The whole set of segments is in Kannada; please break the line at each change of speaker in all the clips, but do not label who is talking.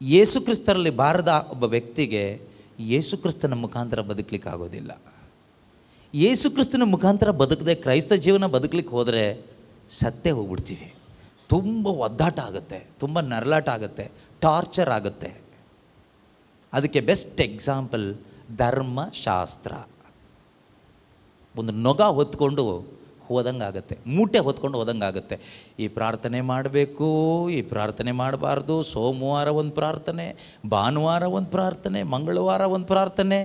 ಯೇಸುಕ್ರಿಸ್ತರಲ್ಲಿ ಬಾರದ ಒಬ್ಬ ವ್ಯಕ್ತಿಗೆ ಯೇಸುಕ್ರಿಸ್ತನ ಮುಖಾಂತರ ಬದುಕಲಿಕ್ಕೆ ಆಗೋದಿಲ್ಲ. ಯೇಸುಕ್ರಿಸ್ತನ ಮುಖಾಂತರ ಬದುಕದೆ ಕ್ರೈಸ್ತ ಜೀವನ ಬದುಕಲಿಕ್ಕೆ ಹೋದರೆ ಸತ್ತೇ ಹೋಗ್ಬಿಡ್ತೀವಿ. ತುಂಬ ಒದ್ದಾಟ ಆಗುತ್ತೆ, ತುಂಬ ನರಳಾಟ ಆಗುತ್ತೆ, ಟಾರ್ಚರ್ ಆಗುತ್ತೆ. ಅದಕ್ಕೆ ಬೆಸ್ಟ್ ಎಕ್ಸಾಂಪಲ್ ಧರ್ಮಶಾಸ್ತ್ರ. ಒಂದು ನೊಗ ಹೊತ್ಕೊಂಡು ಹೋದಂಗಾಗತ್ತೆ, ಮೂಟೆ ಹೊತ್ಕೊಂಡು ಹೋದಂಗಾಗುತ್ತೆ. ಈ ಪ್ರಾರ್ಥನೆ ಮಾಡಬೇಕು, ಈ ಪ್ರಾರ್ಥನೆ ಮಾಡಬಾರ್ದು, ಸೋಮವಾರ ಒಂದು ಪ್ರಾರ್ಥನೆ, ಭಾನುವಾರ ಒಂದು ಪ್ರಾರ್ಥನೆ, ಮಂಗಳವಾರ ಒಂದು ಪ್ರಾರ್ಥನೆ,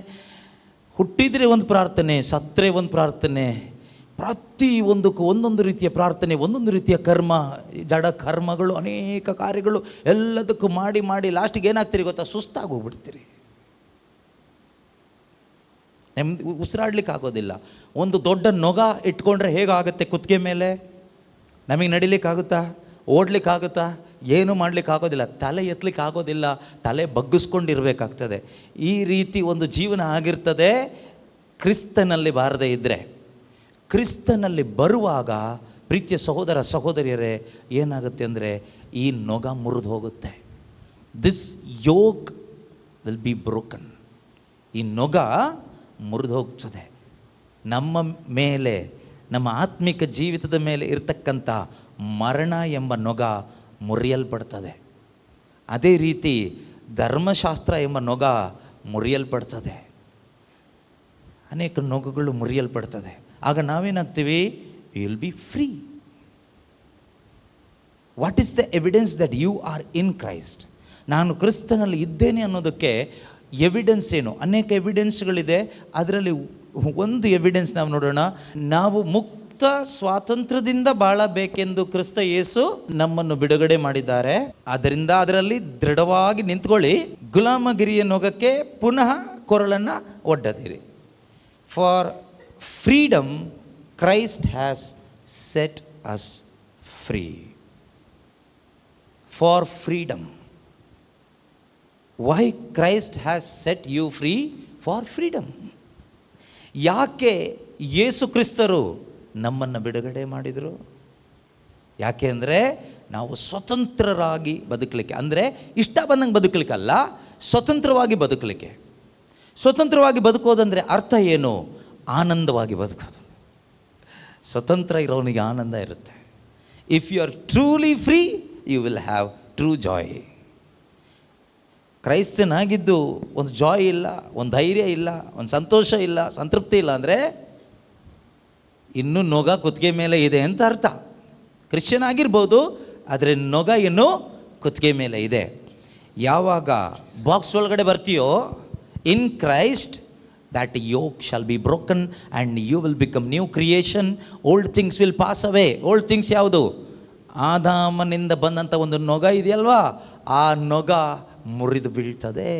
ಹುಟ್ಟಿದರೆ ಒಂದು ಪ್ರಾರ್ಥನೆ, ಸತ್ತರೆ ಒಂದು ಪ್ರಾರ್ಥನೆ, ಪ್ರತಿ ಒಂದಕ್ಕೂ ಒಂದೊಂದು ರೀತಿಯ ಪ್ರಾರ್ಥನೆ, ಒಂದೊಂದು ರೀತಿಯ ಕರ್ಮ, ಜಡ ಕರ್ಮಗಳು, ಅನೇಕ ಕಾರ್ಯಗಳು, ಎಲ್ಲದಕ್ಕೂ ಮಾಡಿ ಮಾಡಿ ಲಾಸ್ಟಿಗೆ ಏನಾಗ್ತೀರಿ ಗೊತ್ತಾ? ಸುಸ್ತಾಗಿ ಹೋಗ್ಬಿಡ್ತೀರಿ. ಉಸಿರಾಡ್ಲಿಕ್ಕೆ ಆಗೋದಿಲ್ಲ. ಒಂದು ದೊಡ್ಡ ನೊಗ ಇಟ್ಕೊಂಡ್ರೆ ಹೇಗಾಗುತ್ತೆ ಕುತ್ತಿಗೆ ಮೇಲೆ? ನಮಗೆ ನಡಿಲಿಕ್ಕಾಗುತ್ತಾ? ಓಡ್ಲಿಕ್ಕಾಗುತ್ತಾ? ಏನೂ ಮಾಡಲಿಕ್ಕೆ ಆಗೋದಿಲ್ಲ. ತಲೆ ಎತ್ತಲಿಕ್ಕೆ ಆಗೋದಿಲ್ಲ, ತಲೆ ಬಗ್ಗಿಸ್ಕೊಂಡಿರ್ಬೇಕಾಗ್ತದೆ. ಈ ರೀತಿ ಒಂದು ಜೀವನ ಆಗಿರ್ತದೆ ಕ್ರಿಸ್ತನಲ್ಲಿ ಬಾರದೇ ಇದ್ದರೆ. ಕ್ರಿಸ್ತನಲ್ಲಿ ಬರುವಾಗ ಪ್ರೀತಿಯ ಸಹೋದರ ಸಹೋದರಿಯರೇ, ಏನಾಗುತ್ತೆ ಅಂದರೆ ಈ ನೊಗ ಮುರಿದು ಹೋಗುತ್ತೆ. This yoke will be broken. ಈ ನೊಗ ಮುರಿದು ಹೋಗ್ತದೆ. ನಮ್ಮ ಮೇಲೆ, ನಮ್ಮ ಆತ್ಮಿಕ ಜೀವಿತದ ಮೇಲೆ ಇರ್ತಕ್ಕಂಥ ಮರಣ ಎಂಬ ನೊಗ ಮುರಿಯಲ್ಪಡ್ತದೆ. ಅದೇ ರೀತಿ ಧರ್ಮಶಾಸ್ತ್ರ ಎಂಬ ನೊಗ ಮುರಿಯಲ್ಪಡ್ತದೆ. ಅನೇಕ ನೊಗಗಳು ಮುರಿಯಲ್ಪಡ್ತದೆ. ಆಗ ನಾವೇನಾಗ್ತೀವಿ? You will be free. What is the evidence that you are in Christ? ನಾನು ಕ್ರಿಸ್ತನಲ್ಲಿ ಇದ್ದೇನೆ ಅನ್ನೋದಕ್ಕೆ ಎವಿಡೆನ್ಸ್ ಏನು? ಅನೇಕ ಎವಿಡೆನ್ಸ್ಗಳಿದೆ. ಅದರಲ್ಲಿ ಒಂದು ಎವಿಡೆನ್ಸ್ ನಾವು ನೋಡೋಣ. ನಾವು ಮುಕ್ತ ಸ್ವಾತಂತ್ರ್ಯದಿಂದ ಬಾಳಬೇಕೆಂದು ಕ್ರಿಸ್ತ ಯೇಸು ನಮ್ಮನ್ನು ಬಿಡುಗಡೆ ಮಾಡಿದ್ದಾರೆ. ಆದ್ದರಿಂದ ಅದರಲ್ಲಿ ದೃಢವಾಗಿ ನಿಂತ್ಕೊಳ್ಳಿ. ಗುಲಾಮಗಿರಿಯ ನೊಗಕ್ಕೆ ಪುನಃ ಕೊರಳನ್ನು ಒಡ್ಡದಿರಿ. For freedom Christ has set us free. For freedom. Why Christ has set you free? For freedom. ಯಾಕೆ ಯೇಸು ಕ್ರಿಸ್ತರು ನಮ್ಮನ್ನು ಬಿಡುಗಡೆ ಮಾಡಿದರು? ಯಾಕೆ ಅಂದರೆ ನಾವು ಸ್ವತಂತ್ರರಾಗಿ ಬದುಕಲಿಕ್ಕೆ, ಅಂದರೆ ಇಷ್ಟ ಬಂದಂಗೆ ಬದುಕಲಿಕ್ಕಲ್ಲ, ಸ್ವತಂತ್ರವಾಗಿ ಬದುಕಲಿಕ್ಕೆ. ಸ್ವತಂತ್ರವಾಗಿ ಬದುಕೋದಂದರೆ ಅರ್ಥ ಏನು? ಆನಂದವಾಗಿ ಬದುಕೋದು. ಸ್ವತಂತ್ರ ಇರೋನಿಗೆ ಆನಂದ ಇರುತ್ತೆ. If you are truly free, you will have true joy. ಕ್ರೈಸ್ತನಾಗಿದ್ದು ಒಂದು ಜಾಯ್ ಇಲ್ಲ, ಒಂದು ಧೈರ್ಯ ಇಲ್ಲ, ಒಂದು ಸಂತೋಷ ಇಲ್ಲ, ಸಂತೃಪ್ತಿ ಇಲ್ಲ ಅಂದರೆ ಇನ್ನೂ ನೊಗ ಕುತ್ತಿಗೆ ಮೇಲೆ ಇದೆ ಅಂತ ಅರ್ಥ. ಕ್ರಿಶ್ಚಿಯನ್ ಆಗಿರ್ಬೋದು, ಆದರೆ ನೊಗ ಇನ್ನೂ ಕುತ್ತಿಗೆ ಮೇಲೆ ಇದೆ. ಯಾವಾಗ ಬಾಕ್ಸ್ ಒಳಗಡೆ ಬರ್ತೀಯೋ, in Christ that yoke shall be broken and you will become new creation. Old things will pass away. Old things ಯಾವುದು? ಆದಾಮನಿಂದ ಬಂದಂಥ ಒಂದು ನೊಗ ಇದೆಯಲ್ವಾ, ಆ ನೊಗ ಮುರಿದು ಬೀಳ್ತದೆ.